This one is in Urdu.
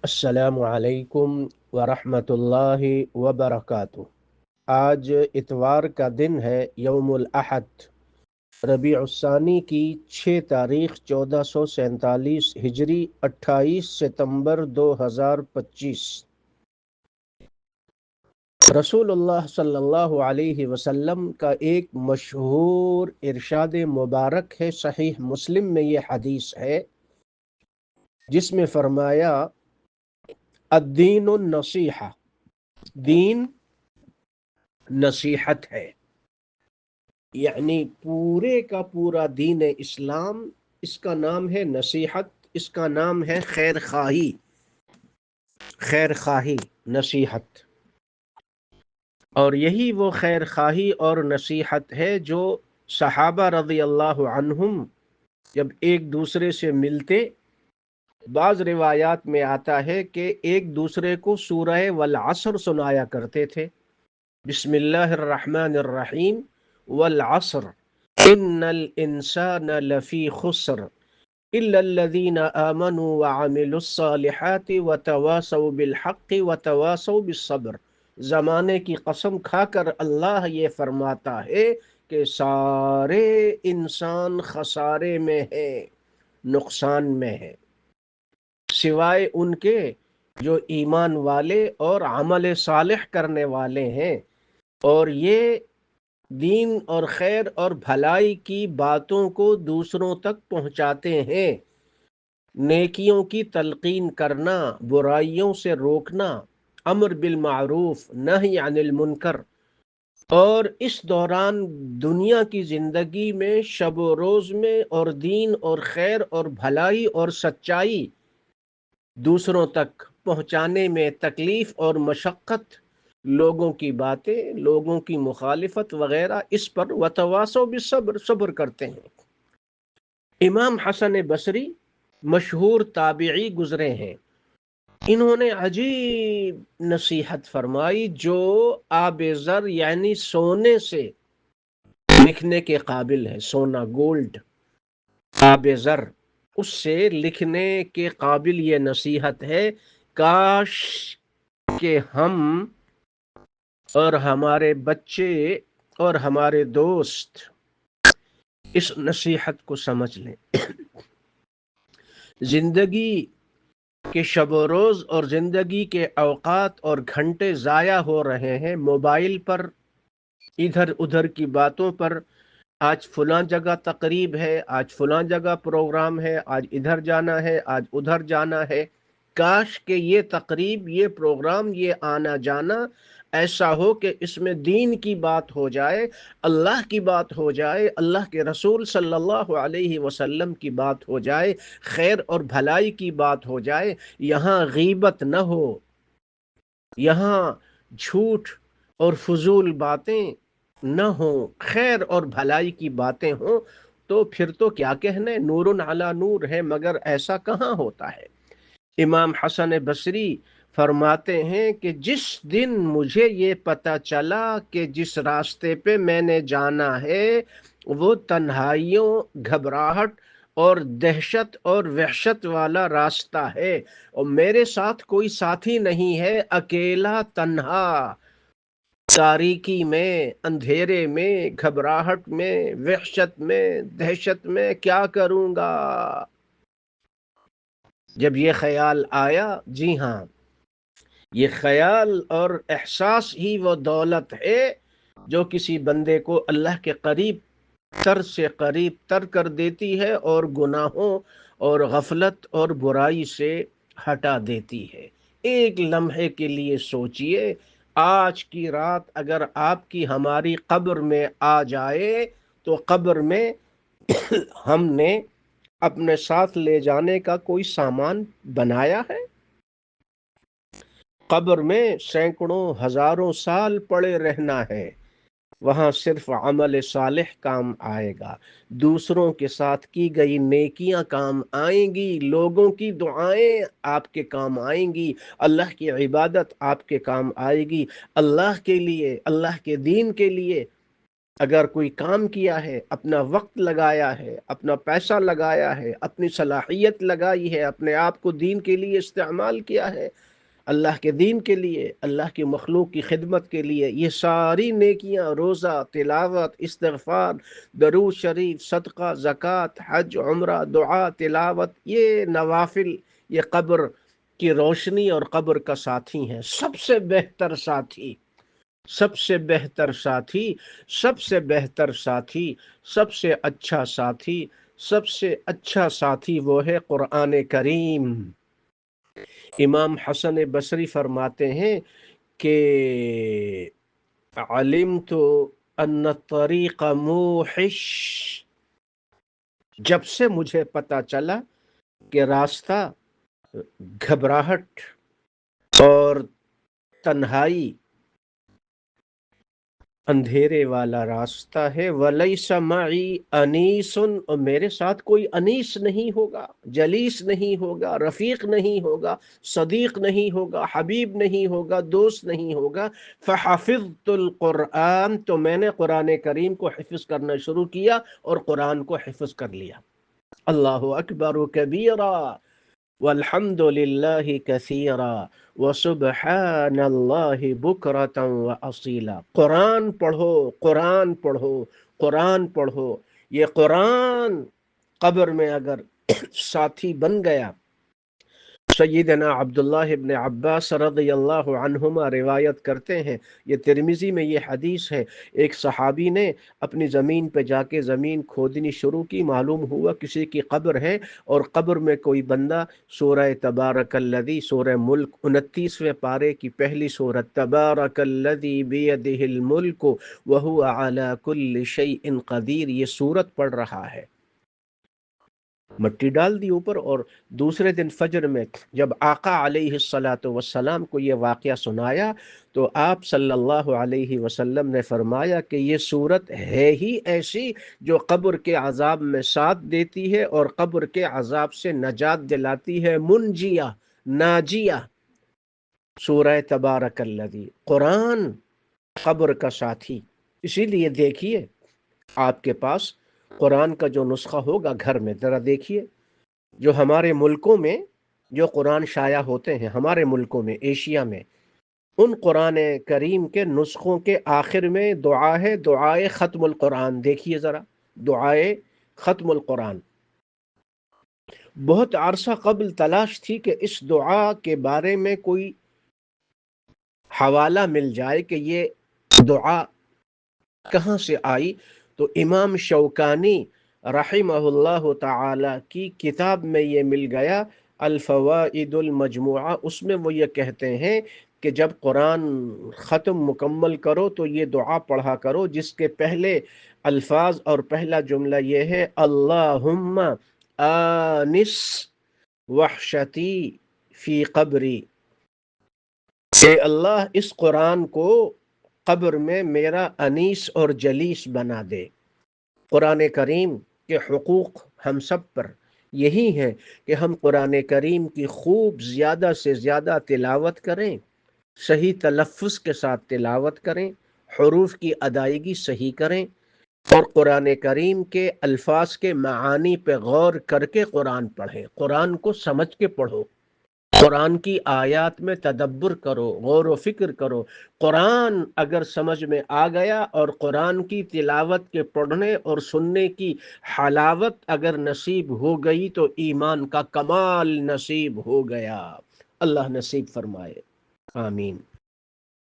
السلام علیکم ورحمۃ اللہ وبرکاتہ۔ آج اتوار کا دن ہے، یوم الاحد، ربیع الثانی کی 6 تاریخ 1447 ہجری، 28 ستمبر 2025۔ رسول اللہ صلی اللہ علیہ وسلم کا ایک مشہور ارشاد مبارک ہے، صحیح مسلم میں یہ حدیث ہے، جس میں فرمایا الدین النصیحہ، دین نصیحت ہے۔ یعنی پورے کا پورا دین اسلام، اس کا نام ہے نصیحت، اس کا نام ہے خیر خواہی، خیر خواہی، نصیحت۔ اور یہی وہ خیر خواہی اور نصیحت ہے جو صحابہ رضی اللہ عنہم جب ایک دوسرے سے ملتے، بعض روایات میں آتا ہے کہ ایک دوسرے کو سورہ والعصر سنایا کرتے تھے، بسم اللہ الرحمن الرحیم، والعصر ان الانسان لفی خسر الا الذین آمنوا وعملوا الصالحات وتواصوا بالحق وتواصوا بالصبر۔ زمانے کی قسم کھا کر اللہ یہ فرماتا ہے کہ سارے انسان خسارے میں ہیں، نقصان میں ہے، سوائے ان کے جو ایمان والے اور عمل صالح کرنے والے ہیں، اور یہ دین اور خیر اور بھلائی کی باتوں کو دوسروں تک پہنچاتے ہیں، نیکیوں کی تلقین کرنا، برائیوں سے روکنا، امر بالمعروف نہی عن المنکر، اور اس دوران دنیا کی زندگی میں شب و روز میں اور دین اور خیر اور بھلائی اور سچائی دوسروں تک پہنچانے میں تکلیف اور مشقت، لوگوں کی باتیں، لوگوں کی مخالفت وغیرہ، اس پر وتواصوا بالصبر، صبر کرتے ہیں۔ امام حسن بصری مشہور تابعی گزرے ہیں، انہوں نے عجیب نصیحت فرمائی جو آب زر یعنی سونے سے لکھنے کے قابل ہے، سونا، گولڈ، آب زر، اس سے لکھنے کے قابل یہ نصیحت ہے۔ کاش کہ ہم اور ہمارے بچے اور ہمارے دوست اس نصیحت کو سمجھ لیں۔ زندگی کے شب و روز اور زندگی کے اوقات اور گھنٹے ضائع ہو رہے ہیں موبائل پر، ادھر ادھر کی باتوں پر۔ آج فلاں جگہ تقریب ہے، آج فلاں جگہ پروگرام ہے، آج ادھر جانا ہے، آج ادھر جانا ہے۔ کاش کہ یہ تقریب، یہ پروگرام، یہ آنا جانا ایسا ہو کہ اس میں دین کی بات ہو جائے، اللہ کی بات ہو جائے، اللہ کے رسول صلی اللہ علیہ وسلم کی بات ہو جائے، خیر اور بھلائی کی بات ہو جائے۔ یہاں غیبت نہ ہو، یہاں جھوٹ اور فضول باتیں نہ ہوں، خیر اور بھلائی کی باتیں ہوں، تو پھر تو کیا کہنے، نور علی نور ہے، مگر ایسا کہاں ہوتا ہے۔ امام حسن بصری فرماتے ہیں کہ جس دن مجھے یہ پتہ چلا کہ جس راستے پہ میں نے جانا ہے وہ تنہائیوں، گھبراہٹ اور دہشت اور وحشت والا راستہ ہے، اور میرے ساتھ کوئی ساتھی نہیں ہے، اکیلا تنہا، تاریکی میں، اندھیرے میں، گھبراہٹ میں، وحشت میں، دہشت میں کیا کروں گا۔ جب یہ خیال آیا، جی ہاں، یہ خیال اور احساس ہی وہ دولت ہے جو کسی بندے کو اللہ کے قریب تر سے قریب تر کر دیتی ہے، اور گناہوں اور غفلت اور برائی سے ہٹا دیتی ہے۔ ایک لمحے کے لیے سوچئے، آج کی رات اگر آپ کی ہماری قبر میں آ جائے تو قبر میں ہم نے اپنے ساتھ لے جانے کا کوئی سامان بنایا ہے؟ قبر میں سینکڑوں ہزاروں سال پڑے رہنا ہے، وہاں صرف عمل صالح کام آئے گا، دوسروں کے ساتھ کی گئی نیکیاں کام آئیں گی، لوگوں کی دعائیں آپ کے کام آئیں گی، اللہ کی عبادت آپ کے کام آئے گی، اللہ کے لیے، اللہ کے دین کے لیے اگر کوئی کام کیا ہے، اپنا وقت لگایا ہے، اپنا پیسہ لگایا ہے، اپنی صلاحیت لگائی ہے، اپنے آپ کو دین کے لیے استعمال کیا ہے، اللہ کے دین کے لیے، اللہ کی مخلوق کی خدمت کے لیے، یہ ساری نیکیاں، روزہ، تلاوت، استغفار، درود شریف، صدقہ، زکوٰۃ، حج، عمرہ، دعا، تلاوت، یہ نوافل، یہ قبر کی روشنی اور قبر کا ساتھی ہیں، سب سے بہتر ساتھی، سب سے بہتر ساتھی، سب سے بہتر ساتھی، سب سے اچھا ساتھی، سب سے اچھا ساتھی وہ ہے قرآن کریم۔ امام حسن بصری فرماتے ہیں کہ علمت ان الطریق موحش، جب سے مجھے پتا چلا کہ راستہ گھبراہٹ اور تنہائی، اندھیرے والا راستہ ہے، وَلَيْسَ مَعِي أَنِيسٌ، اور میرے ساتھ کوئی انیس نہیں ہوگا، جلیس نہیں ہوگا، رفیق نہیں ہوگا، صدیق نہیں ہوگا، حبیب نہیں ہوگا، دوست نہیں ہوگا۔ فَحَفِظْتُ الْقُرْآنَ، تو میں نے قرآن کریم کو حفظ کرنا شروع کیا اور قرآن کو حفظ کر لیا۔ اللہ اکبر کبیرا والحمد للہ کثیرا وسبحان اللہ بکرۃ واصیلا۔ قرآن پڑھو، قرآن پڑھو، قرآن پڑھو۔ یہ قرآن قبر میں اگر ساتھی بن گیا، سیدنا عبداللہ ابن عباس رضی اللہ عنہما روایت کرتے ہیں، یہ ترمذی میں یہ حدیث ہے، ایک صحابی نے اپنی زمین پہ جا کے زمین کھودنی شروع کی، معلوم ہوا کسی کی قبر ہے اور قبر میں کوئی بندہ سورہ تبارک الذی، سورہ ملک 29ویں پارے کی پہلی سورت، تبارک الذی بیدہ الملک وہو علی کل شیء قدیر، یہ سورت پڑھ رہا ہے، مٹی ڈال دی اوپر۔ اور دوسرے دن فجر میں جب آقا علیہ الصلاۃ والسلام کو یہ واقعہ سنایا تو آپ صلی اللہ علیہ وسلم نے فرمایا کہ یہ صورت ہے ہی ایسی جو قبر کے عذاب میں ساتھ دیتی ہے اور قبر کے عذاب سے نجات دلاتی ہے، منجیہ، ناجیہ، سورہ تبارک الذی، قرآن قبر کا ساتھی۔ اسی لیے دیکھیے آپ کے پاس قرآن کا جو نسخہ ہوگا گھر میں، ذرا دیکھیے جو ہمارے ملکوں میں جو قرآن شائع ہوتے ہیں، ہمارے ملکوں میں، ایشیا میں، ان قرآن کریم کے نسخوں کے آخر میں دعا ہے، دعائے ختم القرآن، دیکھیے ذرا، دعائے ختم القرآن۔ بہت عرصہ قبل تلاش تھی کہ اس دعا کے بارے میں کوئی حوالہ مل جائے کہ یہ دعا کہاں سے آئی، تو امام شوکانی رحمہ اللہ تعالی کی کتاب میں یہ مل گیا، الفوائد المجموعہ، اس میں وہ یہ کہتے ہیں کہ جب قرآن ختم مکمل کرو تو یہ دعا پڑھا کرو، جس کے پہلے الفاظ اور پہلا جملہ یہ ہے، اللہم آنس وحشتی فی قبری، اے اللہ اس قرآن کو قبر میں میرا انیس اور جلیس بنا دے۔ قرآن کریم کے حقوق ہم سب پر یہی ہیں کہ ہم قرآن کریم کی خوب زیادہ سے زیادہ تلاوت کریں، صحیح تلفظ کے ساتھ تلاوت کریں، حروف کی ادائیگی صحیح کریں، اور قرآن کریم کے الفاظ کے معانی پہ غور کر کے قرآن پڑھیں، قرآن کو سمجھ کے پڑھو، قرآن کی آیات میں تدبر کرو، غور و فکر کرو۔ قرآن اگر سمجھ میں آ گیا اور قرآن کی تلاوت کے پڑھنے اور سننے کی حلاوت اگر نصیب ہو گئی تو ایمان کا کمال نصیب ہو گیا۔ اللہ نصیب فرمائے، آمین۔